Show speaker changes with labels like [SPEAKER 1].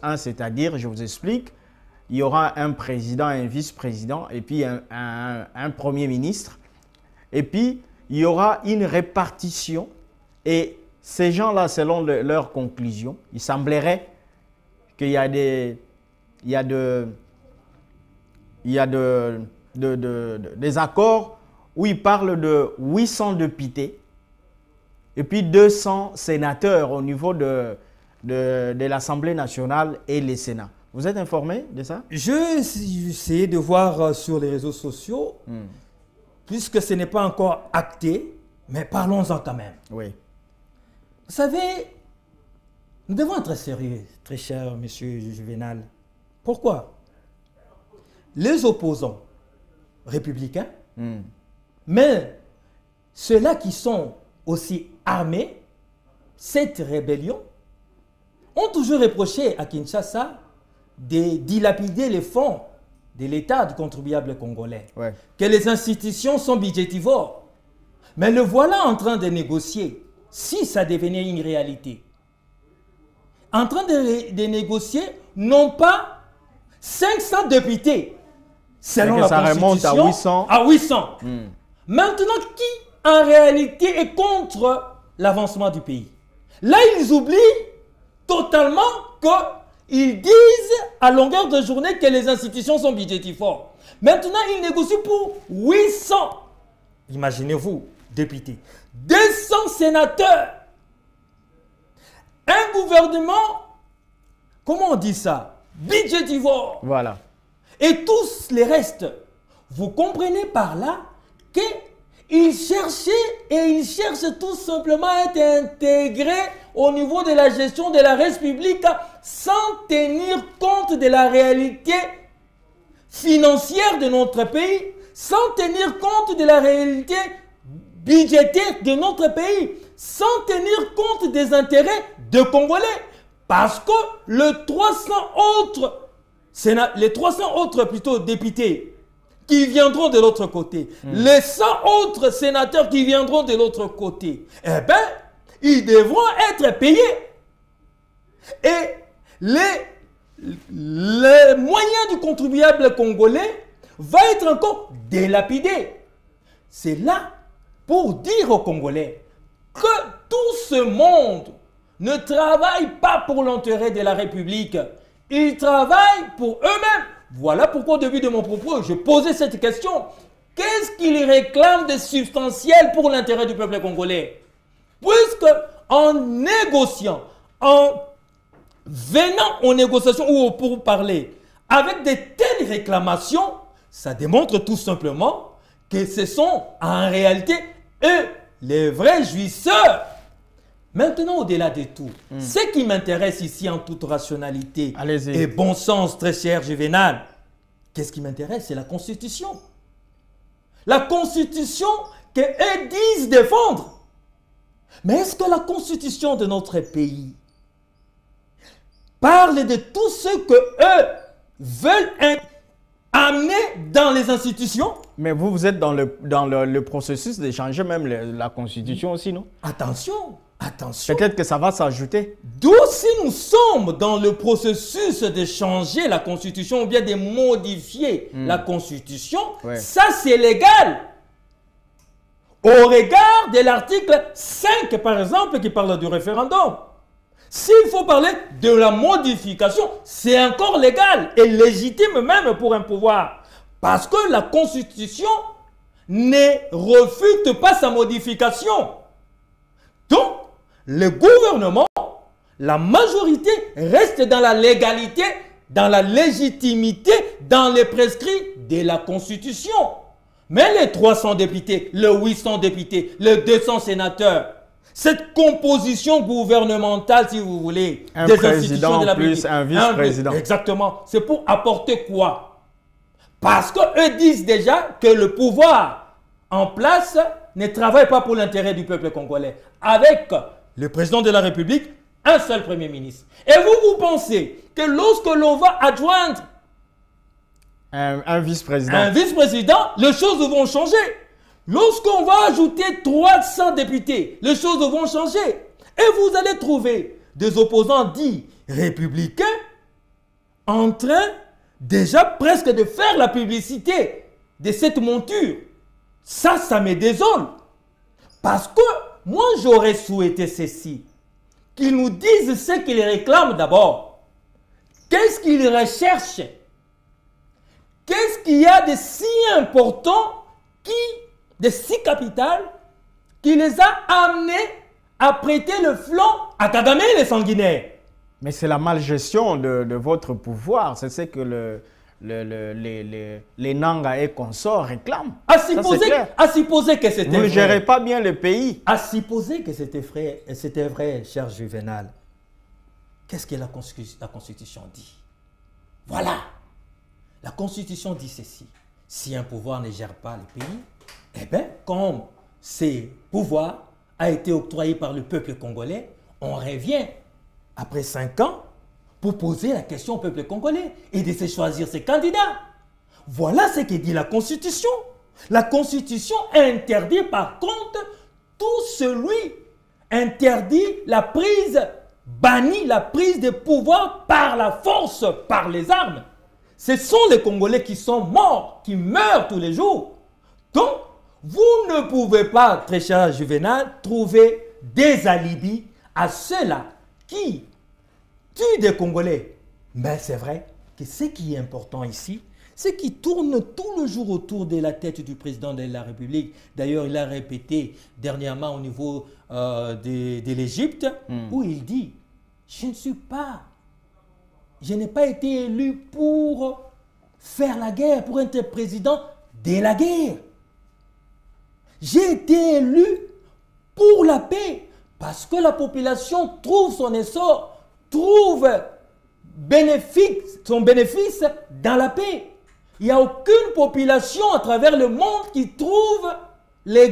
[SPEAKER 1] 1, c'est-à-dire, je vous explique, il y aura un président, un vice-président et puis un premier ministre. Et puis, il y aura une répartition. Et ces gens-là, selon leurs conclusions, il semblerait qu'il y a des accords où ils parlent de 800 députés et puis 200 sénateurs au niveau de l'Assemblée nationale et les Sénats. Vous êtes informé de ça?
[SPEAKER 2] J'ai essayé de voir sur les réseaux sociaux, puisque ce n'est pas encore acté, mais parlons-en quand même.
[SPEAKER 1] Oui.
[SPEAKER 2] Vous savez, nous devons être sérieux, très cher monsieur Juvenal. Pourquoi? Les opposants républicains, mais ceux-là qui sont aussi armés, cette rébellion, ont toujours reproché à Kinshasa de dilapider les fonds de l'État du contribuable congolais, que les institutions sont budgétivores. Mais le voilà en train de négocier, si ça devenait une réalité. En train de négocier, non pas 500 députés, selon la Constitution,
[SPEAKER 1] ça remonte
[SPEAKER 2] à 800. Maintenant, qui en réalité est contre l'avancement du pays? Là, ils oublient totalement qu'ils disent à longueur de journée que les institutions sont budgétivores. Maintenant, ils négocient pour 800. Imaginez-vous, députés. 200 sénateurs. Un gouvernement, comment on dit ça? Budgétivore.
[SPEAKER 1] Voilà.
[SPEAKER 2] Et tous les restes. Vous comprenez par là qu'ils cherchaient et ils cherchent tout simplement à être intégrés au niveau de la gestion de la République sans tenir compte de la réalité financière de notre pays, sans tenir compte de la réalité budgétaire de notre pays, sans tenir compte des intérêts des Congolais. Parce que les 300 autres plutôt députés qui viendront de l'autre côté, les 100 autres sénateurs qui viendront de l'autre côté, eh bien, ils devront être payés. Et les moyens du contribuable congolais vont être encore délapidés. C'est là pour dire aux Congolais que tout ce monde ne travaille pas pour l'intérêt de la République. Ils travaillent pour eux-mêmes. Voilà pourquoi au début de mon propos, je posais cette question. Qu'est-ce qu'ils réclament de substantiel pour l'intérêt du peuple congolais? Puisque en négociant, en venant aux négociations ou pour parler avec de telles réclamations, ça démontre tout simplement que ce sont en réalité eux les vrais jouisseurs. Maintenant, au-delà de tout, ce qui m'intéresse ici en toute rationalité et bon sens, très cher Juvenal, qu'est-ce qui m'intéresse? C'est la Constitution. La Constitution qu'eux disent défendre. Mais est-ce que la Constitution de notre pays parle de tout ce que eux veulent amener dans les institutions?
[SPEAKER 1] Mais vous êtes dans le processus d'échanger même la Constitution aussi, non?
[SPEAKER 2] Attention, attention.
[SPEAKER 1] Peut-être que ça va s'ajouter.
[SPEAKER 2] D'où si nous sommes dans le processus de changer la Constitution ou bien de modifier la Constitution, ça c'est légal. Au regard de l'article 5, par exemple, qui parle du référendum. S'il faut parler de la modification, c'est encore légal et légitime même pour un pouvoir. Parce que la Constitution ne refute pas sa modification. Donc, le gouvernement, la majorité reste dans la légalité, dans la légitimité, dans les prescrits de la Constitution. Mais les 300 députés, les 800 députés, les 200 sénateurs, cette composition gouvernementale, si vous voulez,
[SPEAKER 1] un
[SPEAKER 2] des
[SPEAKER 1] président
[SPEAKER 2] institutions de la
[SPEAKER 1] plus un vice-président.
[SPEAKER 2] Exactement. C'est pour apporter quoi? Parce qu'eux disent déjà que le pouvoir en place ne travaille pas pour l'intérêt du peuple congolais. Avec le président de la République, un seul premier ministre. Et vous pensez que lorsque l'on va adjoindre
[SPEAKER 1] un vice-président,
[SPEAKER 2] les choses vont changer. Lorsqu'on va ajouter 300 députés, les choses vont changer. Et vous allez trouver des opposants dits républicains en train déjà presque de faire la publicité de cette monture. Ça me désole. Parce que moi, j'aurais souhaité ceci. Qu'ils nous disent ce qu'ils réclament d'abord. Qu'est-ce qu'ils recherchent? Qu'est-ce qu'il y a de si important, de si capital, qui les a amenés à prêter le flanc à Kagame et les sanguinaires?
[SPEAKER 1] Mais c'est la malgestion de votre pouvoir. C'est ce que les Nanga et consorts réclament.
[SPEAKER 2] À supposer que c'était vrai.
[SPEAKER 1] Vous ne gérez pas bien le pays.
[SPEAKER 2] À supposer que c'était vrai, cher Juvenal. Qu'est-ce que la Constitution dit? Voilà. La Constitution dit ceci. Si un pouvoir ne gère pas le pays, eh bien, comme ce pouvoir a été octroyé par le peuple congolais, on revient après 5 ans pour poser la question au peuple congolais et de se choisir ses candidats. Voilà ce que dit la Constitution. La Constitution interdit par contre bannit la prise de pouvoir par la force, par les armes. Ce sont les Congolais qui sont morts, qui meurent tous les jours. Donc, vous ne pouvez pas, très cher Juvenal, trouver des alibis à ceux-là qui tuent des Congolais. Mais c'est vrai que ce qui est important ici, c'est qu'il tourne tout le jour autour de la tête du président de la République. D'ailleurs, il a répété dernièrement au niveau de l'Égypte, où il dit « Je n'ai pas été élu pour faire la guerre, pour être président de la guerre. J'ai été élu pour la paix, parce que la population trouve son essor, trouve son bénéfice dans la paix. Il n'y a aucune population à travers le monde qui trouve les